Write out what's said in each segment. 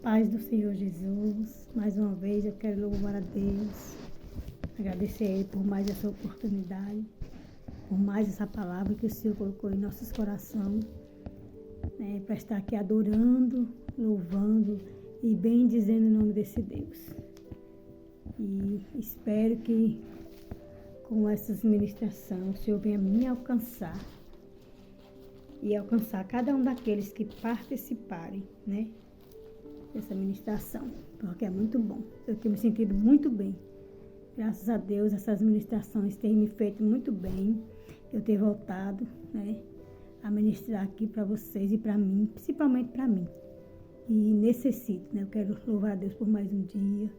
Paz do Senhor Jesus, mais uma vez eu quero louvar a Deus, agradecer a Ele por mais essa oportunidade, por mais essa palavra que o Senhor colocou em nossos corações, para estar aqui adorando, louvando e bendizendo o nome desse Deus. E espero que com essas ministrações o Senhor venha me alcançar e alcançar cada um daqueles que participarem, dessa ministração, porque é muito bom. Eu tenho me sentido muito bem. Graças a Deus, essas ministrações têm me feito muito bem. Eu tenho voltado, a ministrar aqui para vocês e para mim, principalmente para mim. E necessito, Eu quero louvar a Deus por mais um dia,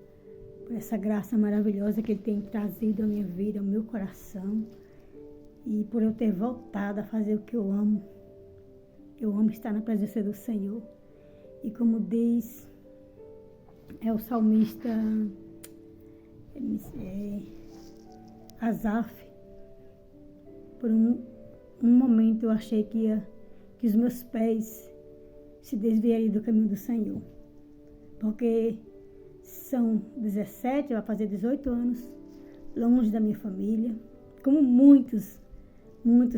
por essa graça maravilhosa que Ele tem trazido à minha vida, ao meu coração, e por eu ter voltado a fazer o que eu amo. Eu amo estar na presença do Senhor. E como diz o salmista Asaf, por um momento eu achei que os meus pés se desviariam do caminho do Senhor. Porque são 17, vai fazer 18 anos, longe da minha família. Como muitos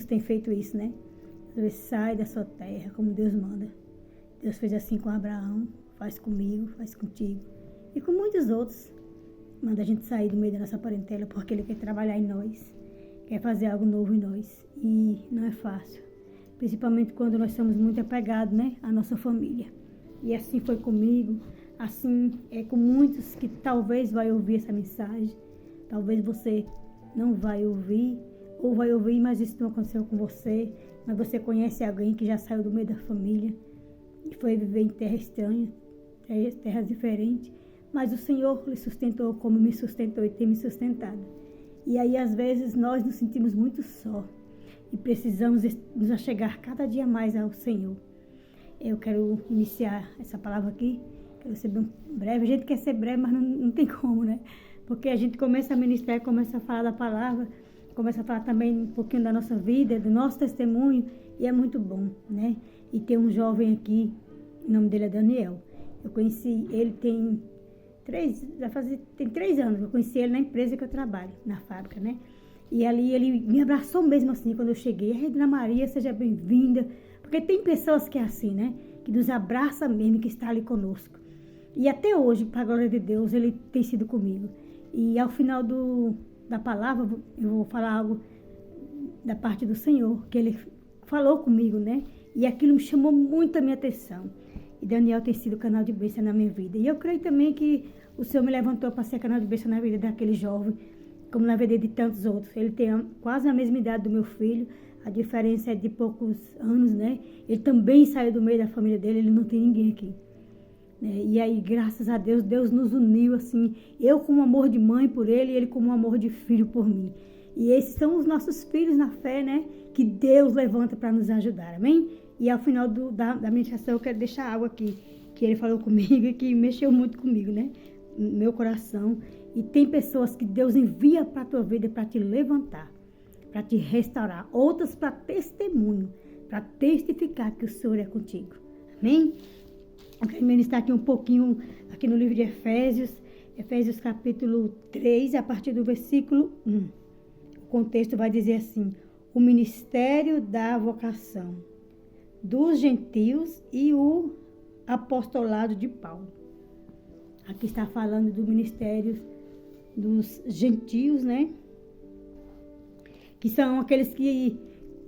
têm feito isso, Às vezes sai da sua terra, como Deus manda. Deus fez assim com Abraão, faz comigo, faz contigo. E com muitos outros. Manda a gente sair do meio da nossa parentela porque Ele quer trabalhar em nós. Quer fazer algo novo em nós. E não é fácil. Principalmente quando nós somos muito apegados, à nossa família. E assim foi comigo. Assim é com muitos que talvez vai ouvir essa mensagem. Talvez você não vai ouvir. Ou vai ouvir, mas isso não aconteceu com você. Mas você conhece alguém que já saiu do meio da família. E foi viver em terra estranha, terras diferentes, mas o Senhor lhe sustentou como me sustentou e tem me sustentado. E aí, às vezes, nós nos sentimos muito só e precisamos nos achegar cada dia mais ao Senhor. Eu quero iniciar essa palavra aqui, quero ser bem breve. A gente quer ser breve, mas não tem como, Porque a gente começa a ministrar, começa a falar da palavra, começa a falar também um pouquinho da nossa vida, do nosso testemunho, e é muito bom, E tem um jovem aqui, o nome dele é Daniel. Eu conheci ele tem 3 anos. Eu conheci ele na empresa que eu trabalho, na fábrica, E ali ele me abraçou mesmo assim quando eu cheguei. Dona Maria, seja bem-vinda. Porque tem pessoas que é assim, Que nos abraça mesmo, que está ali conosco. E até hoje, para a glória de Deus, ele tem sido comigo. E ao final da palavra, eu vou falar algo da parte do Senhor, que ele falou comigo, E aquilo me chamou muito a minha atenção. E Daniel tem sido canal de bênção na minha vida. E eu creio também que o Senhor me levantou para ser canal de bênção na vida daquele jovem, como na vida de tantos outros. Ele tem quase a mesma idade do meu filho, a diferença é de poucos anos, Ele também saiu do meio da família dele, ele não tem ninguém aqui. E aí, graças a Deus, Deus nos uniu assim, eu com um amor de mãe por ele e ele com um amor de filho por mim. E esses são os nossos filhos na fé, que Deus levanta para nos ajudar, amém? E ao final da ministração eu quero deixar algo aqui, que ele falou comigo e que mexeu muito comigo, no meu coração. E tem pessoas que Deus envia para a tua vida para te levantar, para te restaurar. Outras para testemunho, para testificar que o Senhor é contigo, amém? Eu quero ministrar aqui um pouquinho, aqui no livro de Efésios capítulo 3, a partir do versículo 1. O contexto vai dizer assim: o ministério da vocação dos gentios e o apostolado de Paulo. Aqui está falando do ministério dos gentios, Que são aqueles que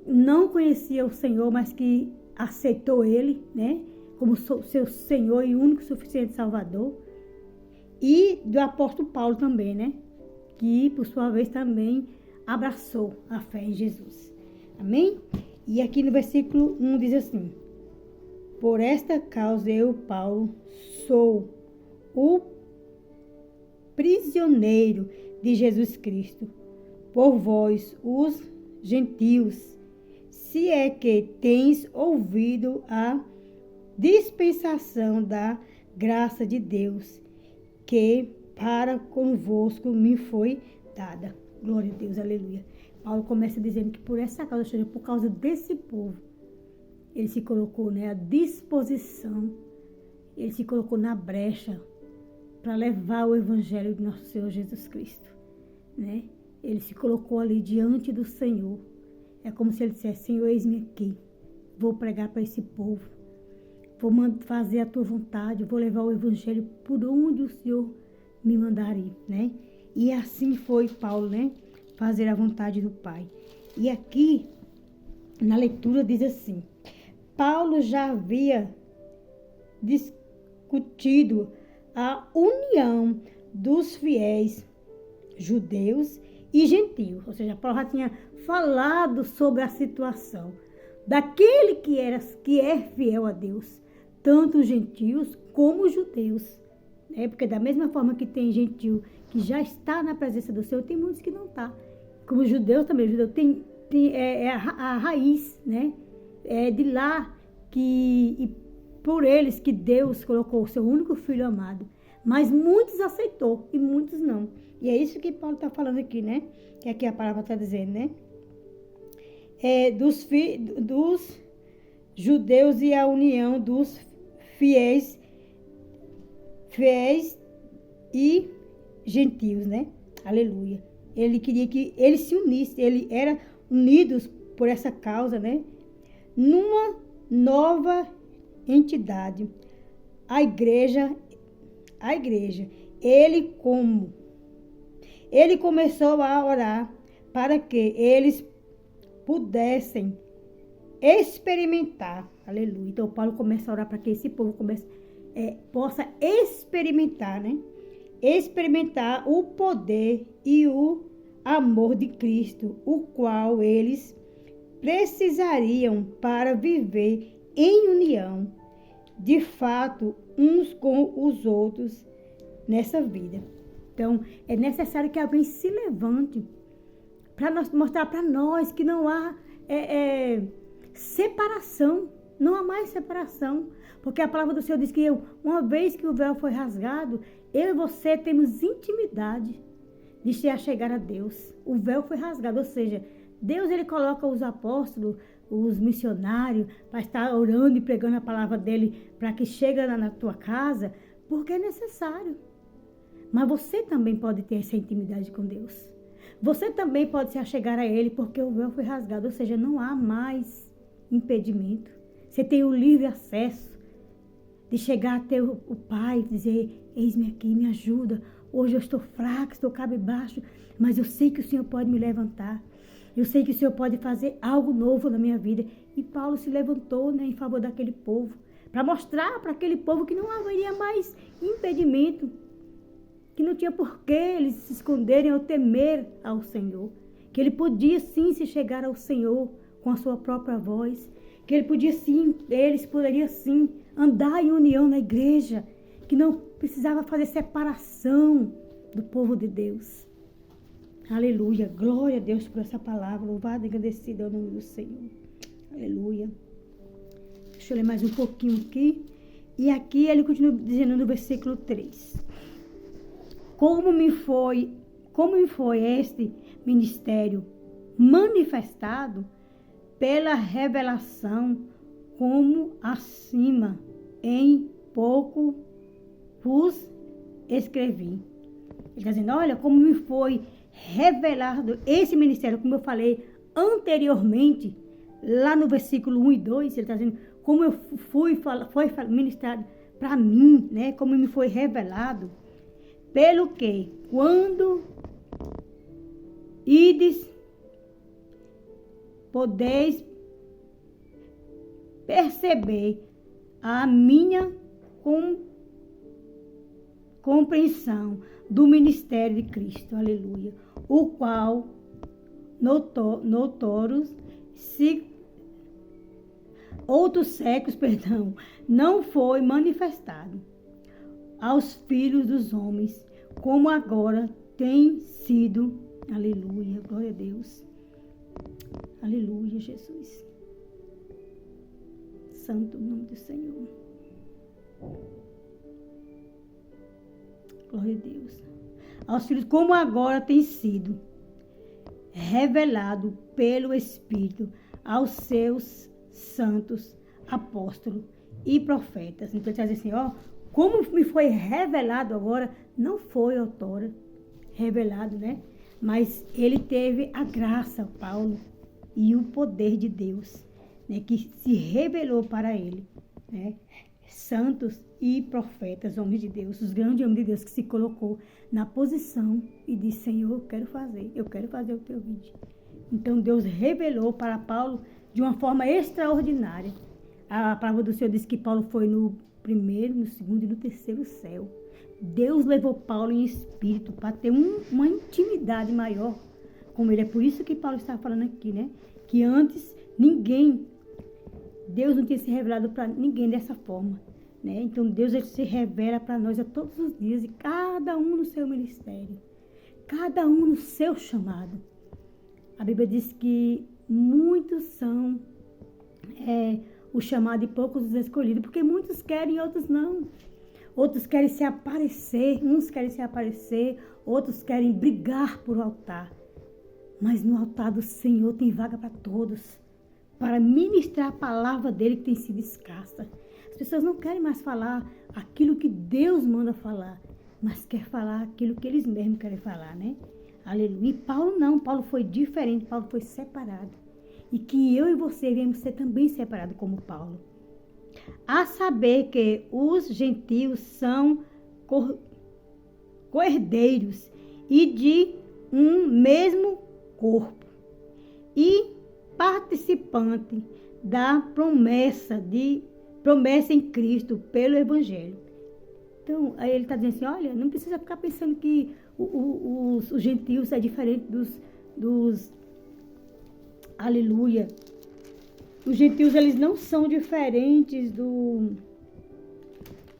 não conheciam o Senhor, mas que aceitou Ele, Como seu Senhor e único suficiente Salvador. E do apóstolo Paulo também, Que por sua vez também abraçou a fé em Jesus. Amém? E aqui no versículo 1 diz assim: por esta causa eu, Paulo, sou o prisioneiro de Jesus Cristo, por vós, os gentios, se é que tens ouvido a dispensação da graça de Deus, que para convosco me foi dada. Glória a Deus, aleluia. Paulo começa dizendo que por essa causa, ou seja, por causa desse povo, ele se colocou, né, à disposição, ele se colocou na brecha para levar o evangelho do nosso Senhor Jesus Cristo, né? Ele se colocou ali diante do Senhor. É como se ele dissesse: Senhor, eis-me aqui, vou pregar para esse povo, vou fazer a tua vontade, vou levar o evangelho por onde o Senhor me mandar ir, né? E assim foi Paulo, né? Fazer a vontade do Pai. E aqui, na leitura, diz assim: Paulo já havia discutido a união dos fiéis judeus e gentios. Ou seja, Paulo já tinha falado sobre a situação daquele que é fiel a Deus, tanto os gentios como os judeus. Porque da mesma forma que tem gentio que já está na presença do Senhor, tem muitos que não está. Como os judeus também, o judeu tem a raiz, né? É de lá e por eles que Deus colocou o seu único filho amado. Mas muitos aceitou e muitos não. E é isso que Paulo está falando aqui, né? Que aqui a palavra está dizendo, né? Dos judeus e a união dos fiéis e gentios, né? Aleluia. Ele queria que eles se unissem, eles eram unidos por essa causa, né? Numa nova entidade, a igreja. Ele começou a orar para que eles pudessem experimentar, aleluia. Então Paulo começa a orar para que esse povo possa experimentar, né? Experimentar o poder e o amor de Cristo, o qual eles precisariam para viver em união, de fato, uns com os outros nessa vida. Então, é necessário que alguém se levante para mostrar para nós que não há separação, não há mais separação, porque a palavra do Senhor diz que uma vez que o véu foi rasgado, eu e você temos intimidade de chegar a Deus. O véu foi rasgado, ou seja, Deus ele coloca os apóstolos, os missionários, para estar orando e pregando a palavra dele para que chegue na tua casa, porque é necessário. Mas você também pode ter essa intimidade com Deus. Você também pode se achegar a ele, porque o véu foi rasgado, ou seja, não há mais impedimento. Você tem o livre acesso de chegar até o Pai e dizer: eis-me aqui, me ajuda. Hoje eu estou fraco, estou cabisbaixo, mas eu sei que o Senhor pode me levantar. Eu sei que o Senhor pode fazer algo novo na minha vida. E Paulo se levantou, né, em favor daquele povo, para mostrar para aquele povo que não haveria mais impedimento, que não tinha por que eles se esconderem ou temer ao Senhor, que ele podia sim se chegar ao Senhor com a sua própria voz, que eles poderiam sim andar em união na igreja, que não precisava fazer separação do povo de Deus. Aleluia, glória a Deus por essa palavra, louvado e agradecido ao nome do Senhor. Aleluia. Deixa eu ler mais um pouquinho aqui. E aqui ele continua dizendo no versículo 3. Como me foi este ministério manifestado pela revelação, como acima, em pouco vos escrevi. Ele está dizendo: olha, como me foi revelado esse ministério, como eu falei anteriormente, lá no versículo 1 e 2, ele está dizendo como eu foi ministrado para mim, né? Como me foi revelado, pelo que, quando ides, podeis perceber a minha compreensão do ministério de Cristo, aleluia, o qual noutros outros séculos, não foi manifestado aos filhos dos homens, como agora tem sido, aleluia, glória a Deus, aleluia, Jesus, santo nome do Senhor. Glória a Deus. Aos filhos, como agora tem sido revelado pelo Espírito aos seus santos apóstolos e profetas. Então ele está dizendo assim, como me foi revelado agora, não foi outrora revelado, né? Mas ele teve a graça, Paulo, e o poder de Deus, né? Que se revelou para ele, né? Santos e profetas, homens de Deus, os grandes homens de Deus que se colocou na posição e disse, Senhor, eu quero fazer o teu vídeo. Então Deus revelou para Paulo de uma forma extraordinária. A palavra do Senhor diz que Paulo foi no primeiro, no segundo e no terceiro céu. Deus levou Paulo em espírito para ter uma intimidade maior com ele. É por isso que Paulo está falando aqui, né? Que antes Deus não tinha se revelado para ninguém dessa forma, né? Então Deus ele se revela para nós a todos os dias, e cada um no seu ministério, cada um no seu chamado. A Bíblia diz que muitos são o chamado e poucos os escolhidos, porque muitos querem e outros não. Outros querem se aparecer, uns querem se aparecer, outros querem brigar por altar. Mas no altar do Senhor tem vaga para todos, para ministrar a palavra dele que tem sido escassa. As pessoas não querem mais falar aquilo que Deus manda falar, mas quer falar aquilo que eles mesmos querem falar, né? Aleluia. E Paulo não, Paulo foi diferente, Paulo foi separado. E que eu e você viemos ser também separados como Paulo. A saber que os gentios são co-herdeiros e de um mesmo corpo, e participante da promessa em Cristo pelo Evangelho. Então, aí ele está dizendo assim, olha, não precisa ficar pensando que os gentios é diferente dos aleluia. Os gentios, eles não são diferentes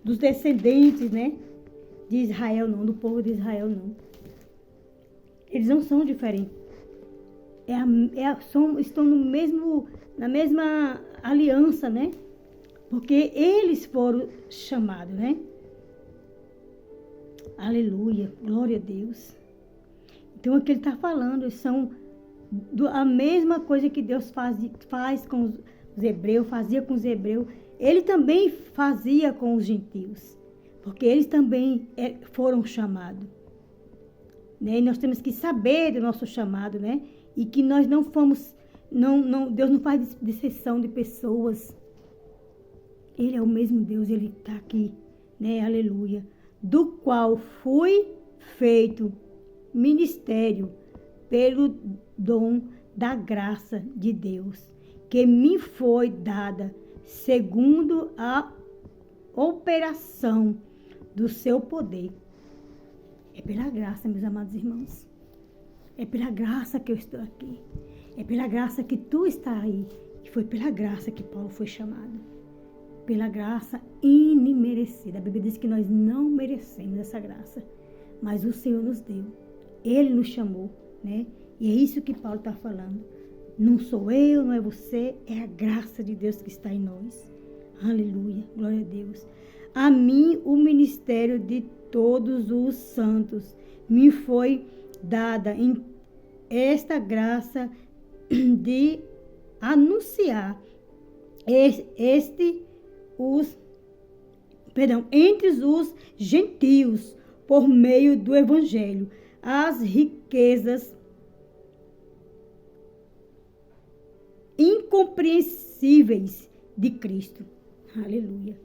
dos descendentes, né, de Israel, não, do povo de Israel, não. Eles não são diferentes. Estão na mesma aliança, né? Porque eles foram chamados, né? Aleluia, glória a Deus. Então, o que ele está falando são a mesma coisa que Deus faz com os hebreus, fazia com os hebreus, ele também fazia com os gentios, porque eles também foram chamados, né? E nós temos que saber do nosso chamado, né? E que nós não fomos, Deus não faz distinção de pessoas. Ele é o mesmo Deus, ele está aqui, né? Aleluia. Do qual fui feito ministério pelo dom da graça de Deus, que me foi dada segundo a operação do seu poder. É pela graça, meus amados irmãos. É pela graça que eu estou aqui. É pela graça que tu está aí. E foi pela graça que Paulo foi chamado. Pela graça inimerecida. A Bíblia diz que nós não merecemos essa graça, mas o Senhor nos deu. Ele nos chamou, né? E é isso que Paulo está falando. Não sou eu, não é você, é a graça de Deus que está em nós. Aleluia, glória a Deus. A mim o ministério de todos os santos me foi dada em esta graça de anunciar entre os gentios, por meio do Evangelho, as riquezas incompreensíveis de Cristo. Aleluia.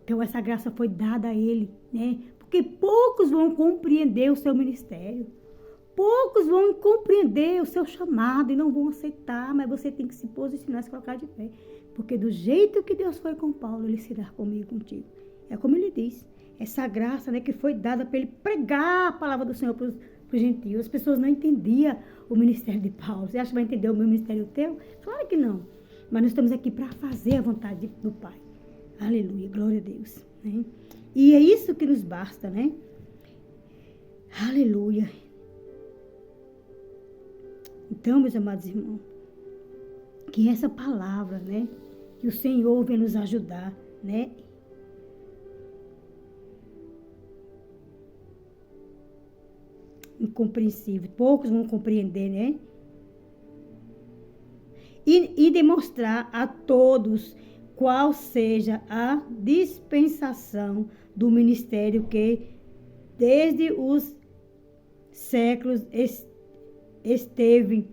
Então essa graça foi dada a ele, né? Porque poucos vão compreender o seu ministério. Poucos vão compreender o seu chamado e não vão aceitar, mas você tem que se posicionar, se colocar de pé. Porque do jeito que Deus foi com Paulo, ele será comigo, contigo. É como ele diz, essa graça, né, que foi dada para ele pregar a palavra do Senhor para os gentios. As pessoas não entendiam o ministério de Paulo. Você acha que vai entender o meu ministério e o teu? Claro que não. Mas nós estamos aqui para fazer a vontade do Pai. Aleluia, glória a Deus. Né? E é isso que nos basta, né? Aleluia. Então, meus amados irmãos, que essa palavra, né, que o Senhor venha nos ajudar, né? Incompreensível. Poucos vão compreender, né? E demonstrar a todos qual seja a dispensação do ministério que desde os séculos esteve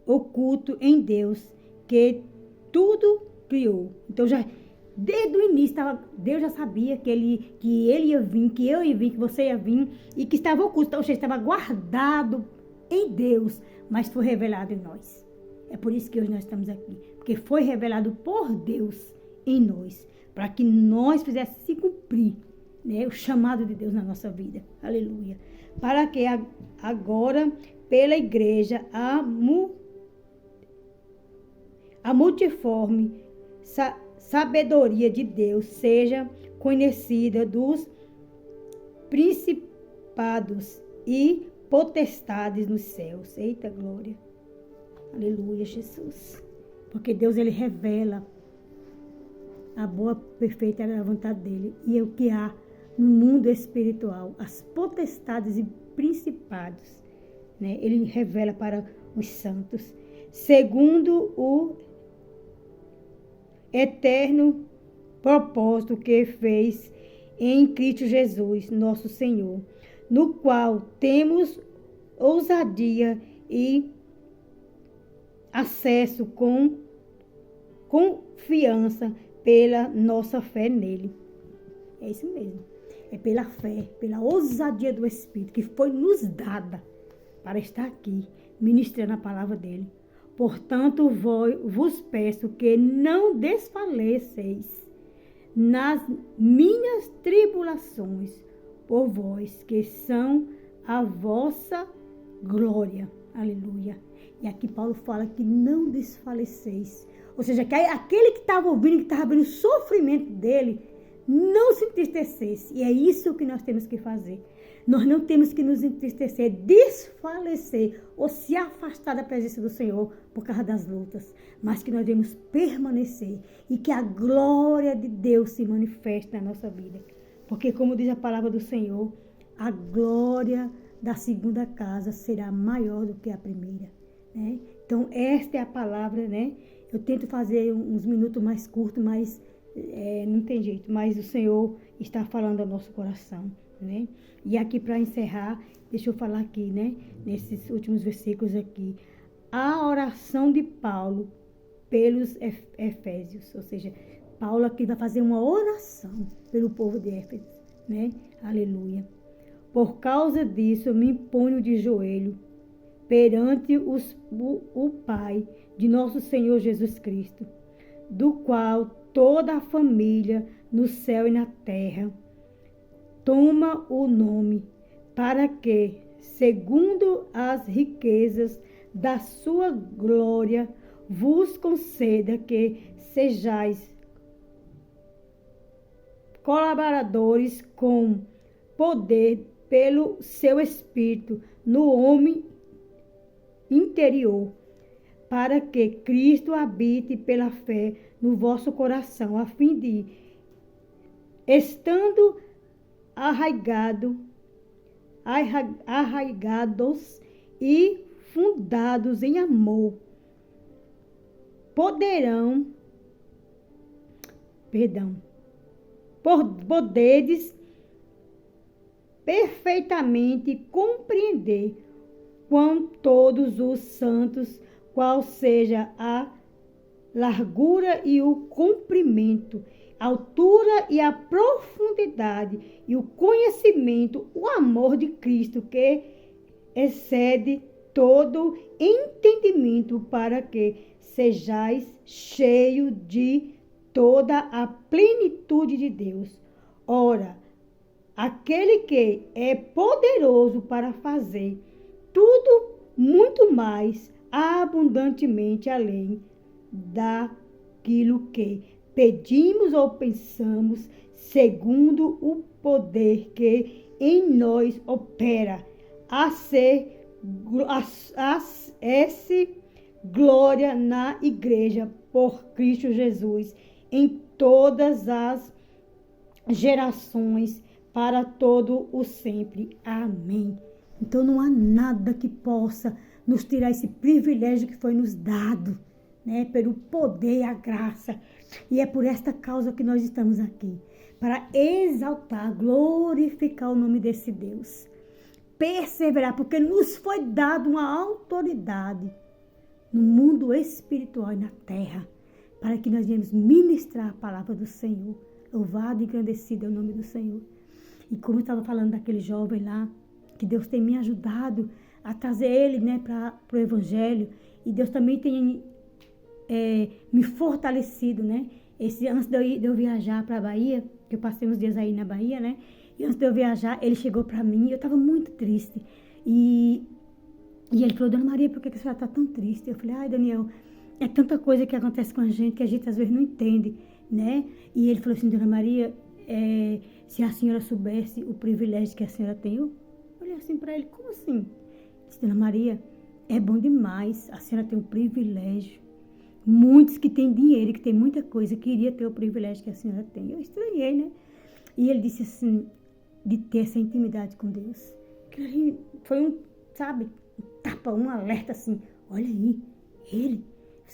oculto em Deus, que tudo criou. Então, desde o início, Deus já sabia que ele ia vir, que eu ia vir, que você ia vir, e que estava oculto. Então, estava guardado em Deus, mas foi revelado em nós. É por isso que hoje nós estamos aqui, porque foi revelado por Deus em nós, para que nós fizéssemos se cumprir, né, o chamado de Deus na nossa vida. Aleluia. Para que agora, pela igreja, a multiforme sabedoria de Deus seja conhecida dos principados e potestades nos céus. Eita glória. Aleluia, Jesus. Porque Deus, ele revela a boa, perfeita vontade dele. E é o que há no mundo espiritual, as potestades e principados, né? Ele revela para os santos, segundo o eterno propósito que fez em Cristo Jesus, nosso Senhor, no qual temos ousadia e acesso com confiança pela nossa fé nele. É isso mesmo. É pela fé, pela ousadia do Espírito que foi nos dada para estar aqui ministrando a palavra dele. Portanto, vos peço que não desfaleceis nas minhas tribulações por vós, que são a vossa glória. Aleluia. E aqui Paulo fala que não desfaleceis. Ou seja, que aquele que estava ouvindo, que estava vendo o sofrimento dele, não se entristecesse. E é isso que nós temos que fazer. Nós não temos que nos entristecer, desfalecer ou se afastar da presença do Senhor por causa das lutas. Mas que nós devemos permanecer e que a glória de Deus se manifeste na nossa vida. Porque, como diz a palavra do Senhor, a glória da segunda casa será maior do que a primeira, né? Então, esta é a palavra, né? Eu tento fazer uns minutos mais curtos, mas não tem jeito. Mas o Senhor está falando ao nosso coração, né? E aqui, para encerrar, deixa eu falar aqui, né? Nesses últimos versículos aqui. A oração de Paulo pelos Efésios. Ou seja, Paulo aqui vai fazer uma oração pelo povo de Éfeso, né? Aleluia. Por causa disso, eu me ponho de joelho perante o Pai de nosso Senhor Jesus Cristo, do qual toda a família no céu e na terra toma o nome, para que, segundo as riquezas da sua glória, vos conceda que sejais colaboradores com poder pelo seu Espírito no homem interior, para que Cristo habite pela fé no vosso coração, a fim de, estando arraigados e fundados em amor, poderes perfeitamente compreender com todos os santos qual seja a largura e o comprimento, a altura e a profundidade e o conhecimento, o amor de Cristo, que excede todo entendimento, para que sejais cheios de toda a plenitude de Deus. Ora, aquele que é poderoso para fazer tudo muito mais abundantemente além daquilo que pedimos ou pensamos, segundo o poder que em nós opera, glória na igreja por Cristo Jesus em todas as gerações, para todo o sempre. Amém. Então não há nada que possa nos tirar esse privilégio que foi nos dado, né, pelo poder e a graça E é por esta causa que nós estamos aqui, para exaltar, glorificar o nome desse Deus. Perseverar, porque nos foi dado uma autoridade no mundo espiritual e na terra, para que nós venhamos ministrar a palavra do Senhor. Louvado e engrandecido é o nome do Senhor. E como eu estava falando daquele jovem lá, que Deus tem me ajudado a trazer ele, né, para o Evangelho, e Deus também tem me fortalecido, né? Antes de eu viajar para a Bahia, que eu passei uns dias aí na Bahia, né? E antes de eu viajar, ele chegou para mim, eu estava muito triste. E ele falou, Dona Maria, por que a senhora está tão triste? Eu falei, ai, Daniel, é tanta coisa que acontece com a gente que a gente às vezes não entende, né? E ele falou assim, Dona Maria, se a senhora soubesse o privilégio que a senhora tem, eu olhei assim para ele, como assim? Eu disse, Dona Maria, é bom demais, a senhora tem um privilégio. Muitos que têm dinheiro, que têm muita coisa, queria ter o privilégio que a senhora tem. Eu estranhei, né? E ele disse assim, de ter essa intimidade com Deus. Foi um tapa, um alerta assim, olha aí, ele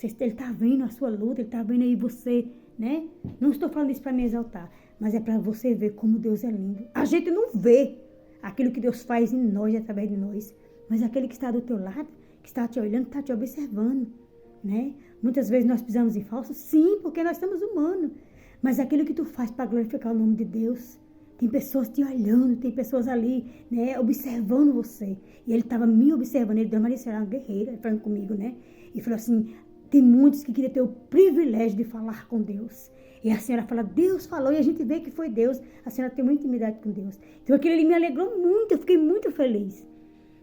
está vendo a sua luta, ele está vendo aí você, né? Não estou falando isso para me exaltar, mas é para você ver como Deus é lindo. A gente não vê aquilo que Deus faz em nós, através de nós, mas aquele que está do teu lado, que está te olhando, está te observando, né? Muitas vezes nós pisamos em falso, sim, porque nós somos humanos, mas aquilo que tu faz para glorificar o nome de Deus, tem pessoas te olhando, tem pessoas ali, né, observando você. E ele estava me observando, ele deu uma Maria, uma guerreira, falando comigo, né? E falou assim, tem muitos que queriam ter o privilégio de falar com Deus. E a senhora fala, Deus falou, e a gente vê que foi Deus. A senhora tem uma intimidade com Deus. Então aquilo ali me alegrou muito, eu fiquei muito feliz.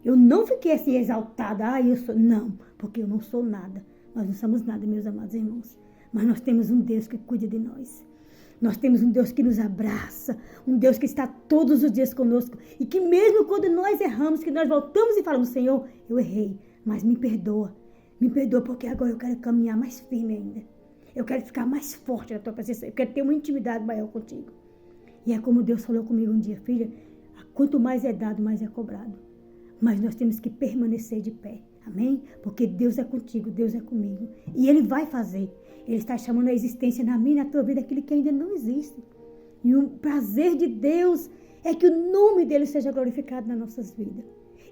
Eu não fiquei assim exaltada, eu sou, não, porque eu não sou nada. Nós não somos nada, meus amados irmãos. Mas nós temos um Deus que cuida de nós. Nós temos um Deus que nos abraça, um Deus que está todos os dias conosco. E que mesmo quando nós erramos, que nós voltamos e falamos, Senhor, eu errei, mas me perdoa. Me perdoa porque agora eu quero caminhar mais firme ainda. Eu quero ficar mais forte na tua presença. Eu quero ter uma intimidade maior contigo. E é como Deus falou comigo um dia, filha, quanto mais é dado, mais é cobrado. Mas nós temos que permanecer de pé. Amém? Porque Deus é contigo, Deus é comigo. E Ele vai fazer. Ele está chamando a existência na minha e na tua vida aquilo que ainda não existe. E o prazer de Deus é que o nome dEle seja glorificado nas nossas vidas.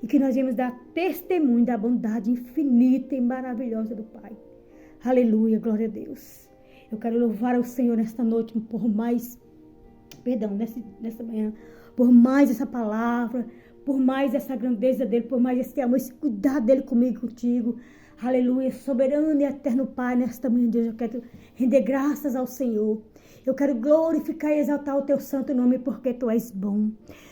E que nós venhamos dar testemunho da bondade infinita e maravilhosa do Pai. Aleluia, glória a Deus. Eu quero louvar ao Senhor nesta noite por mais, nesta manhã, por mais essa palavra, por mais essa grandeza dEle, por mais esse amor, esse cuidado dEle comigo, contigo. Aleluia, soberano e eterno Pai, nesta manhã, Deus, eu quero render graças ao Senhor. Eu quero glorificar e exaltar o Teu santo nome, porque Tu és bom.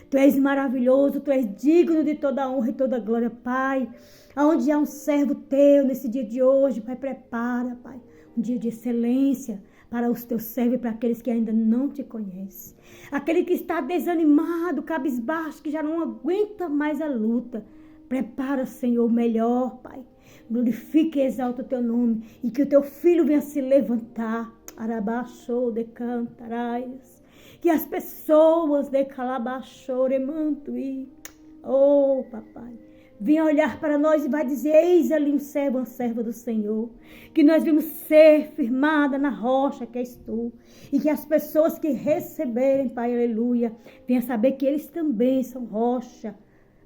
Tu és maravilhoso, Tu és digno de toda honra e toda glória, Pai. Aonde há um servo Teu nesse dia de hoje, Pai, prepara, Pai, um dia de excelência para os Teus servos e para aqueles que ainda não Te conhecem. Aquele que está desanimado, cabisbaixo, que já não aguenta mais a luta. Prepara, Senhor, o melhor, Pai. Glorifique e exalta o Teu nome e que o Teu filho venha se levantar. Arabaxou de cantarais. Que as pessoas de calabaxou remantuí. Oh, papai. Venha olhar para nós e vai dizer, eis ali um servo, uma serva do Senhor. Que nós vamos ser firmada na rocha que és Tu. E que as pessoas que receberem, Pai, aleluia, venham saber que eles também são rocha.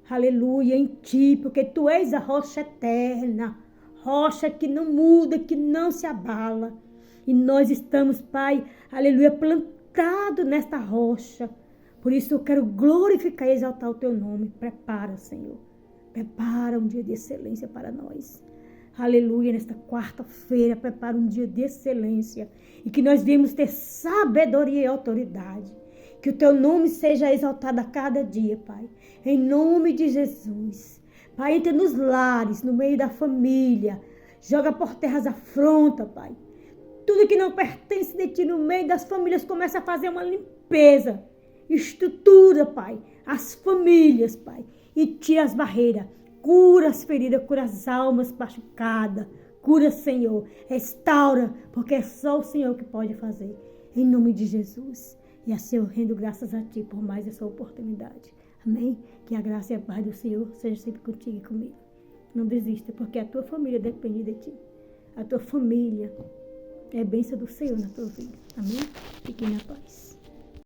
Aleluia, em Ti, porque Tu és a rocha eterna. Rocha que não muda, que não se abala. E nós estamos, Pai, aleluia, plantados nesta rocha. Por isso eu quero glorificar e exaltar o Teu nome. Prepara, Senhor. Prepara um dia de excelência para nós. Aleluia, nesta quarta-feira, prepara um dia de excelência. E que nós venhamos ter sabedoria e autoridade. Que o Teu nome seja exaltado a cada dia, Pai. Em nome de Jesus. Pai, entra nos lares, no meio da família. Joga por terra as afrontas, Pai. Tudo que não pertence de Ti no meio das famílias começa a fazer uma limpeza. Estrutura, Pai, as famílias, Pai. E tira as barreiras. Cura as feridas, cura as almas machucadas. Cura, Senhor. Restaura, porque é só o Senhor que pode fazer. Em nome de Jesus. E assim eu rendo graças a Ti por mais essa oportunidade. Amém? Que a graça e a paz do Senhor seja sempre contigo e comigo. Não desista, porque a tua família depende de Ti. A tua família É bênção do Senhor na tua vida. Amém? Fiquem na paz.